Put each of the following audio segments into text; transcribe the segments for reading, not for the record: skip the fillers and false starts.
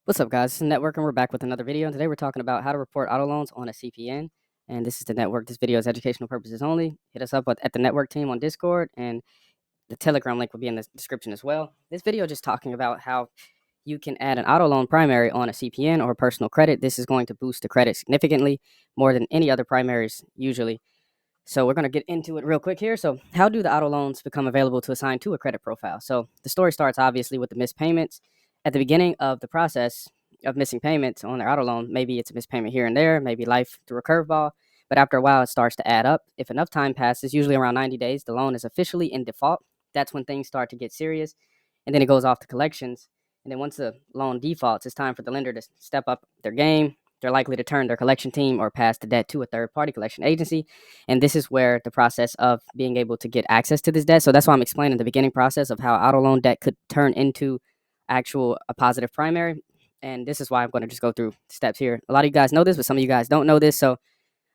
What's up, guys? This is Network, and we're back with another video. And today we're talking about how to report auto loans on a CPN. And this is the network. This video is educational purposes only. Hit us up at the network team on Discord, and the Telegram link will be in the description as well. This video just talking about how you can add an auto loan primary on a CPN or personal credit. This is going to boost the credit significantly more than any other primaries usually. So we're going to get into it real quick here. So how do the auto loans become available to assign to a credit profile? So the story starts obviously with the missed payments. At the beginning of the process of missing payments on their auto loan, maybe it's a missed payment here and there, maybe life threw a curveball, but after a while it starts to add up. If enough time passes, usually around 90 days, the loan is officially in default. That's when things start to get serious, and then it goes off to collections. And then once the loan defaults, it's time for the lender to step up their game. They're likely to turn their collection team or pass the debt to a third-party collection agency. And this is where the process of being able to get access to this debt. So that's why I'm explaining the beginning process of how auto loan debt could turn into a positive primary. And this is why I'm going to just go through steps here. A lot of you guys know this, but some of you guys don't know this. So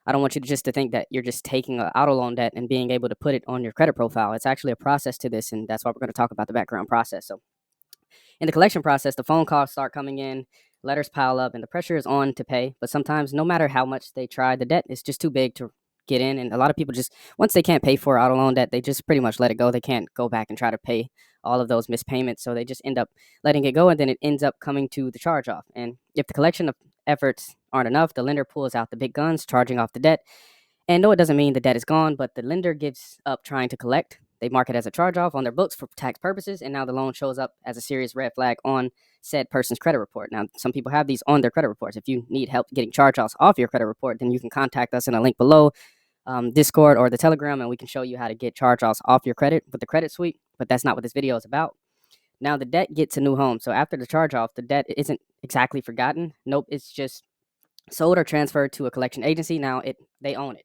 I don't want you to think that you're just taking an auto loan debt and being able to put it on your credit profile. It's actually a process to this, and that's why we're going to talk about the background process. So in the collection process, the phone calls start coming in, letters pile up, and the pressure is on to pay. But sometimes, no matter how much they try, the debt is just too big to get in. And a lot of people just, once they can't pay for auto loan debt, they just pretty much let it go. They can't go back and try to pay all of those missed payments. So they just end up letting it go, and then it ends up coming to the charge off. And if the collection of efforts aren't enough, the lender pulls out the big guns, charging off the debt. And no, it doesn't mean the debt is gone, but the lender gives up trying to collect. They mark it as a charge off on their books for tax purposes, and now the loan shows up as a serious red flag on said person's credit report. Now, some people have these on their credit reports. If you need help getting charge offs off your credit report, then you can contact us in a link below, Discord or the Telegram, and we can show you how to get charge offs off your credit with the credit suite. But that's not what this video is about. Now, the debt gets a new home. So after the charge off, the debt isn't exactly forgotten. Nope, it's just sold or transferred to a collection agency. Now they own it.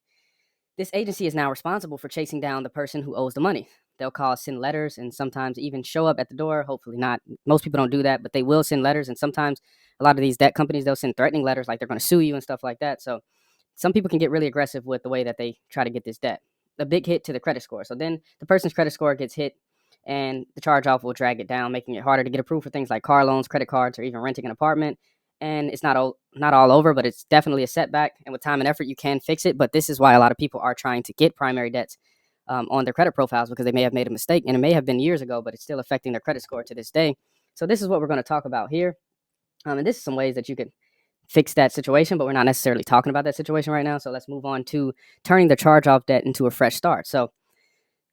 This agency is now responsible for chasing down the person who owes the money. They'll call, send letters, and sometimes even show up at the door. Hopefully not. Most people don't do that, but they will send letters. And sometimes a lot of these debt companies, they'll send threatening letters like they're going to sue you and stuff like that. So some people can get really aggressive with the way that they try to get this debt. A big hit to the credit score. So then the person's credit score gets hit, and the charge off will drag it down, making it harder to get approved for things like car loans, credit cards, or even renting an apartment. And it's not all over, but it's definitely a setback. And with time and effort, you can fix it. But this is why a lot of people are trying to get primary debts on their credit profiles, because they may have made a mistake, and it may have been years ago, but it's still affecting their credit score to this day. So this is what we're going to talk about here. And this is some ways that you could fix that situation, but we're not necessarily talking about that situation right now. So let's move on to turning the charge-off debt into a fresh start. So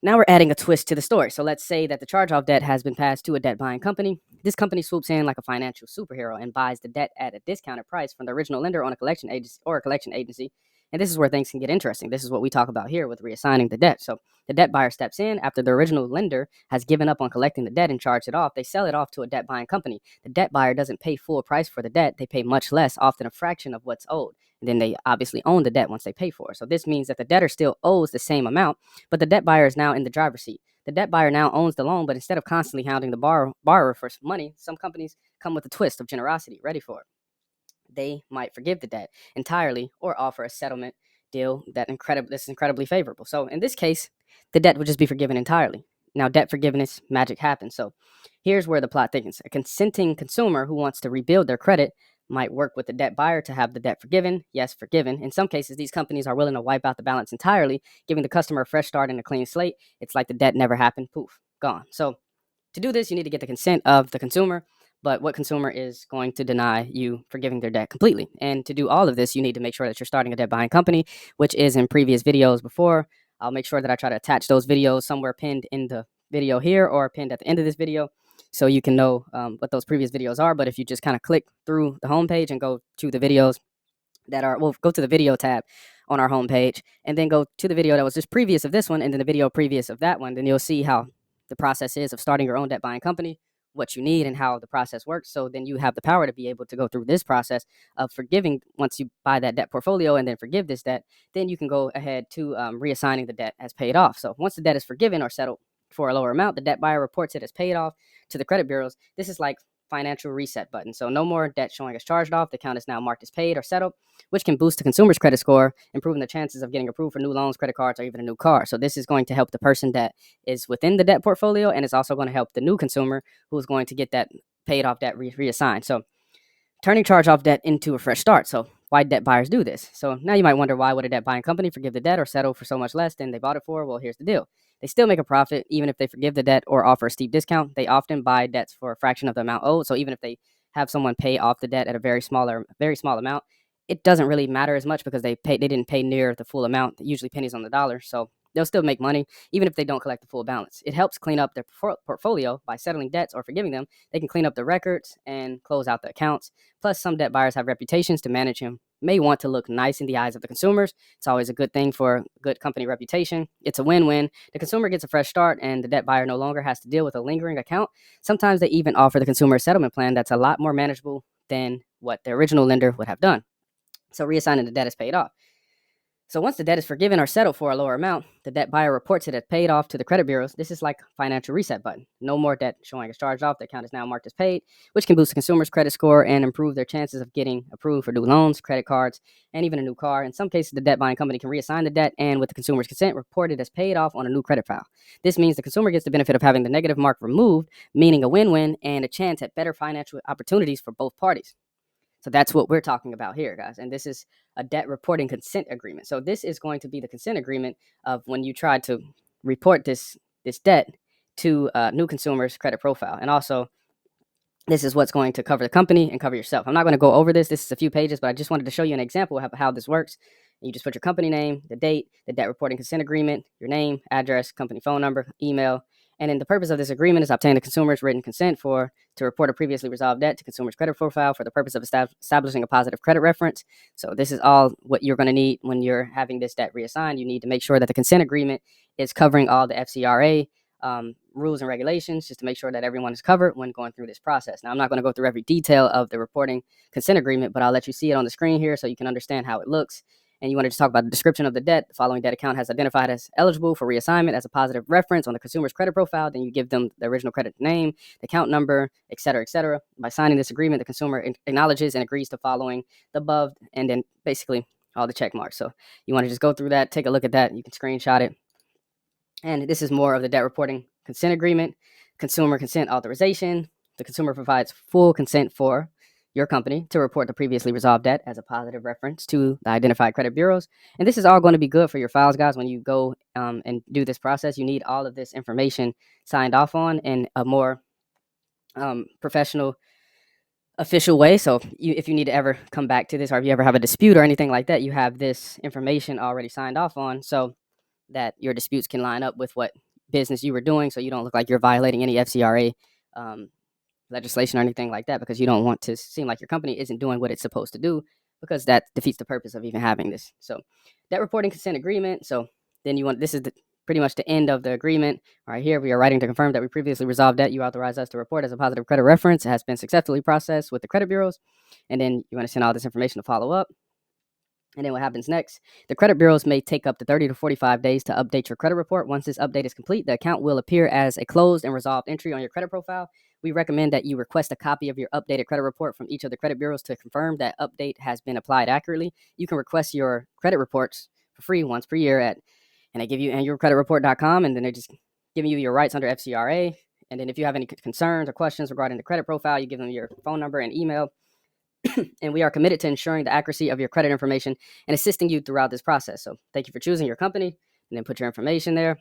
now we're adding a twist to the story. So let's say that the charge-off debt has been passed to a debt-buying company. This company swoops in like a financial superhero and buys the debt at a discounted price from the original lender on a collection agency. And this is where things can get interesting. This is what we talk about here with reassigning the debt. So the debt buyer steps in after the original lender has given up on collecting the debt and charged it off. They sell it off to a debt-buying company. The debt buyer doesn't pay full price for the debt. They pay much less, often a fraction of what's owed. And then they obviously own the debt once they pay for it. So this means that the debtor still owes the same amount, but the debt buyer is now in the driver's seat. The debt buyer now owns the loan, but instead of constantly hounding the borrower for money, some companies come with a twist of generosity. Ready for it? They might forgive the debt entirely or offer a settlement deal that's incredibly favorable. So in this case, the debt would just be forgiven entirely. Now, debt forgiveness, magic happens. So here's where the plot thickens. A consenting consumer who wants to rebuild their credit might work with the debt buyer to have the debt forgiven. Yes, forgiven. In some cases, these companies are willing to wipe out the balance entirely, giving the customer a fresh start and a clean slate. It's like the debt never happened. Poof, gone. So to do this, you need to get the consent of the consumer. But what consumer is going to deny you forgiving their debt completely? And to do all of this, you need to make sure that you're starting a debt buying company, which is in previous videos before. I'll make sure that I try to attach those videos somewhere pinned in the video here or pinned at the end of this video, so you can know what those previous videos are. But if you just kind of click through the homepage and go to the videos go to the video tab on our homepage, and then go to the video that was just previous of this one, and then the video previous of that one, then you'll see how the process is of starting your own debt buying company, what you need, and how the process works. So then you have the power to be able to go through this process of forgiving. Once you buy that debt portfolio and then forgive this debt, then you can go ahead to reassigning the debt as paid off. So once the debt is forgiven or settled for a lower amount, the debt buyer reports it as paid off to the credit bureaus. This is like financial reset button. So no more debt showing as charged off. The account is now marked as paid or settled, which can boost the consumer's credit score, improving the chances of getting approved for new loans, credit cards, or even a new car. So this is going to help the person that is within the debt portfolio, and it's also going to help the new consumer who's going to get that paid off debt reassigned. So turning charge-off debt into a fresh start. So why debt buyers do this? So now you might wonder, why would a debt buying company forgive the debt or settle for so much less than they bought it for? Well, here's the deal. They still make a profit even if they forgive the debt or offer a steep discount. They often buy debts for a fraction of the amount owed. So even if they have someone pay off the debt at a very small amount, it doesn't really matter as much because they didn't pay near the full amount, usually pennies on the dollar. So they'll still make money even if they don't collect the full balance. It helps clean up their portfolio by settling debts or forgiving them. They can clean up the records and close out the accounts. Plus, some debt buyers have reputations to manage and may want to look nice in the eyes of the consumers. It's always a good thing for a good company reputation. It's a win-win. The consumer gets a fresh start and the debt buyer no longer has to deal with a lingering account. Sometimes they even offer the consumer a settlement plan that's a lot more manageable than what the original lender would have done. So reassigning the debt is paid off. So once the debt is forgiven or settled for a lower amount, the debt buyer reports it as paid off to the credit bureaus. This is like financial reset button. No more debt showing as charged off. The account is now marked as paid, which can boost the consumer's credit score and improve their chances of getting approved for new loans, credit cards, and even a new car. In some cases, the debt buying company can reassign the debt and, with the consumer's consent, report it as paid off on a new credit file. This means the consumer gets the benefit of having the negative mark removed, meaning a win-win and a chance at better financial opportunities for both parties. So that's what we're talking about here, guys. And this is a debt reporting consent agreement. So this is going to be the consent agreement of when you try to report this debt to new consumers' credit profile. And also, this is what's going to cover the company and cover yourself. I'm not going to go over this. This is a few pages, but I just wanted to show you an example of how this works. You just put your company name, the date, the debt reporting consent agreement, your name, address, company phone number, email. And then the purpose of this agreement is to obtain the consumer's written consent to report a previously resolved debt to consumer's credit profile for the purpose of establishing a positive credit reference. So this is all what you're going to need when you're having this debt reassigned. You need to make sure that the consent agreement is covering all the FCRA rules and regulations, just to make sure that everyone is covered when going through this process. Now, I'm not going to go through every detail of the reporting consent agreement, but I'll let you see it on the screen here so you can understand how it looks. And you want to just talk about the description of the debt. The following debt account has identified as eligible for reassignment as a positive reference on the consumer's credit profile. Then you give them the original credit name, the account number, et cetera, et cetera. By signing this agreement, the consumer acknowledges and agrees to following the above, and then basically all the check marks. So you want to just go through that, take a look at that. You can screenshot it. And this is more of the debt reporting consent agreement, consumer consent authorization. The consumer provides full consent for your company to report the previously resolved debt as a positive reference to the identified credit bureaus. And this is all going to be good for your files, guys. When you go and do this process, you need all of this information signed off on in a more professional, official way. So if you need to ever come back to this, or if you ever have a dispute or anything like that, you have this information already signed off on, so that your disputes can line up with what business you were doing, so you don't look like you're violating any FCRA legislation or anything like that, because you don't want to seem like your company isn't doing what it's supposed to do, because that defeats the purpose of even having this. So debt reporting consent agreement. So then this is pretty much the end of the agreement. All right, here we are writing to confirm that we previously resolved debt you authorize us to report as a positive credit reference. It has been successfully processed with the credit bureaus. And then you want to send all this information to follow up. And then what happens next? The credit bureaus may take up to 30 to 45 days to update your credit report. Once this update is complete, the account will appear as a closed and resolved entry on your credit profile. We recommend that you request a copy of your updated credit report from each of the credit bureaus to confirm that update has been applied accurately. You can request your credit reports for free once per year and they give you annualcreditreport.com, and then they're just giving you your rights under FCRA. And then if you have any concerns or questions regarding the credit profile, you give them your phone number and email. And we are committed to ensuring the accuracy of your credit information and assisting you throughout this process. So thank you for choosing your company, and then put your information there.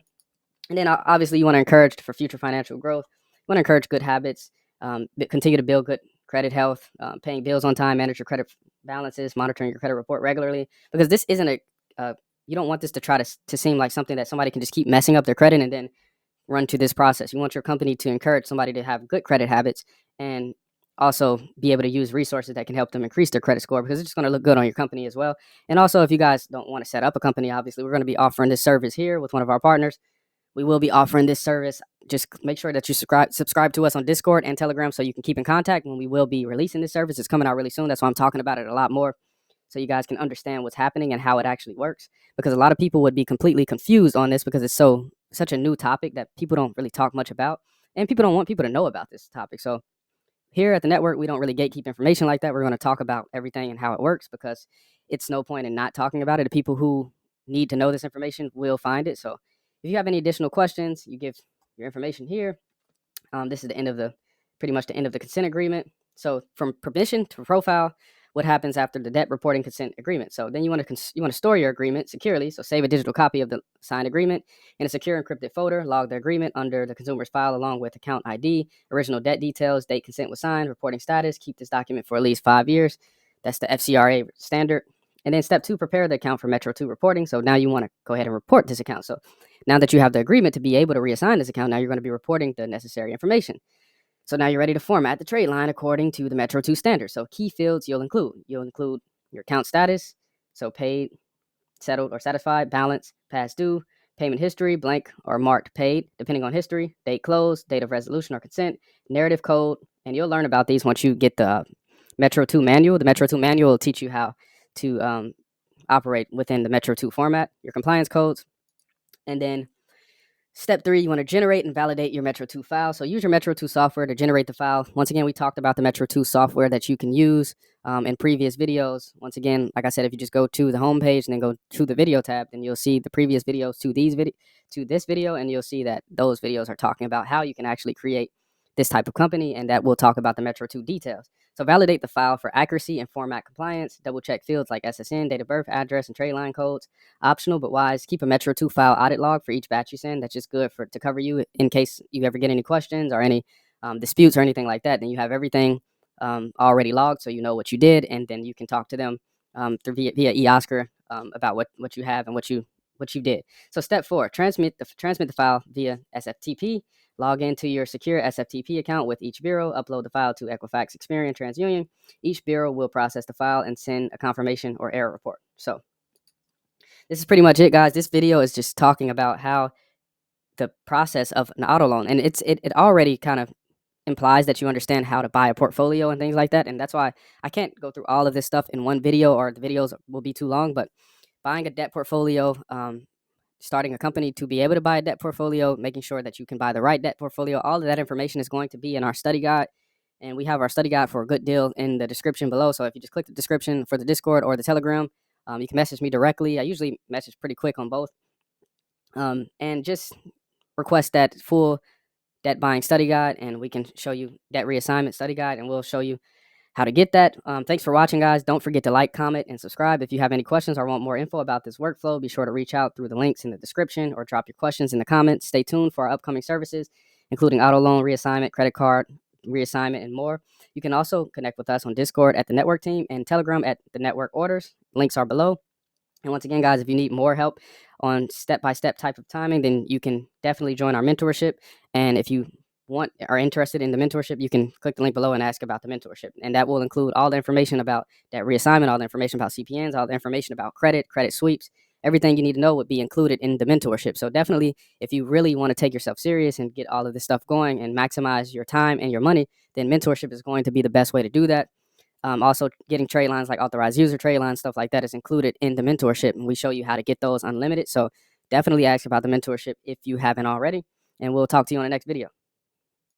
And then obviously you want to encourage for future financial growth. You want to encourage good habits, continue to build good credit health, paying bills on time, manage your credit balances, monitoring your credit report regularly, because this isn't you don't want this to try to seem like something that somebody can just keep messing up their credit and then run to this process. You want your company to encourage somebody to have good credit habits and also be able to use resources that can help them increase their credit score, because it's just going to look good on your company as well. And also, if you guys don't want to set up a company, obviously we're going to be offering this service here with one of our partners. We will be offering this service. Just make sure that you subscribe to us on Discord and Telegram so you can keep in contact when we will be releasing this service. It's coming out really soon. That's why I'm talking about it a lot more, so you guys can understand what's happening and how it actually works, because a lot of people would be completely confused on this, because it's such a new topic that people don't really talk much about, and people don't want people to know about this topic. So here at the network, we don't really gatekeep information like that. We're going to talk about everything and how it works, because it's no point in not talking about it. The people who need to know this information will find it. So if you have any additional questions, you give your information here. This is pretty much the end of the consent agreement. So from permission to profile, what happens after the debt reporting consent agreement? So then you want to store your agreement securely. So save a digital copy of the signed agreement in a secure encrypted folder. Log the agreement under the consumer's file along with account ID, original debt details, date consent was signed, reporting status. Keep this document for at least 5 years. That's the FCRA standard. And then step 2, prepare the account for Metro 2 reporting. So now you want to go ahead and report this account. So now that you have the agreement to be able to reassign this account, now you're going to be reporting the necessary information. So now you're ready to format the trade line according to the Metro 2 standard. So key fields you'll include your account status, so paid, settled, or satisfied, balance, past due, payment history, blank or marked paid, depending on history, date closed, date of resolution or consent, narrative code, and you'll learn about these once you get the Metro 2 manual. The Metro 2 manual will teach you how to operate within the Metro 2 format, your compliance codes, and then step 3, you want to generate and validate your Metro 2 file. So use your Metro 2 software to generate the file. Once again, we talked about the Metro 2 software that you can use in previous videos. Once again, like I said, if you just go to the home page and then go to the video tab, then you'll see the previous videos to this video, and you'll see that those videos are talking about how you can actually create this type of company, and that will talk about the Metro 2 details. So validate the file for accuracy and format compliance. Double check fields like SSN, date of birth, address, and trade line codes. Optional but wise. Keep a Metro 2 file audit log for each batch you send. That's just good to cover you in case you ever get any questions or any disputes or anything like that. Then you have everything already logged, so you know what you did, and then you can talk to them through via eOscar about what you have and what you did. So step 4, transmit the file via SFTP. Log into your secure SFTP account with each bureau. Upload the file to Equifax, Experian, TransUnion. Each bureau will process the file and send a confirmation or error report. So this is pretty much it, guys. This video is just talking about how the process of an auto loan, and it already kind of implies that you understand how to buy a portfolio and things like that. And that's why I can't go through all of this stuff in one video, or the videos will be too long. But buying a debt portfolio, starting a company to be able to buy a debt portfolio, making sure that you can buy the right debt portfolio, all of that information is going to be in our study guide. And we have our study guide for a good deal in the description below. So if you just click the description for the Discord or the Telegram, you can message me directly. I usually message pretty quick on both. And just request that full debt buying study guide, and we can show you debt reassignment study guide, and we'll show you how to get that. Thanks for watching, guys. Don't forget to like, comment, and subscribe. If you have any questions or want more info about this workflow, be sure to reach out through the links in the description or drop your questions in the comments. Stay tuned for our upcoming services, including auto loan reassignment, credit card reassignment, and more. You can also connect with us on Discord at the network team and Telegram at the network orders. Links are below. And once again, guys, if you need more help on step-by-step type of timing, then you can definitely join our mentorship. And if you are interested in the mentorship, you can click the link below and ask about the mentorship. And that will include all the information about that reassignment, all the information about CPNs, all the information about credit sweeps. Everything you need to know would be included in the mentorship. So definitely, if you really want to take yourself serious and get all of this stuff going and maximize your time and your money, then mentorship is going to be the best way to do that. Also, getting trade lines like authorized user trade lines, stuff like that is included in the mentorship, and we show you how to get those unlimited. So definitely ask about the mentorship if you haven't already, and we'll talk to you on the next video.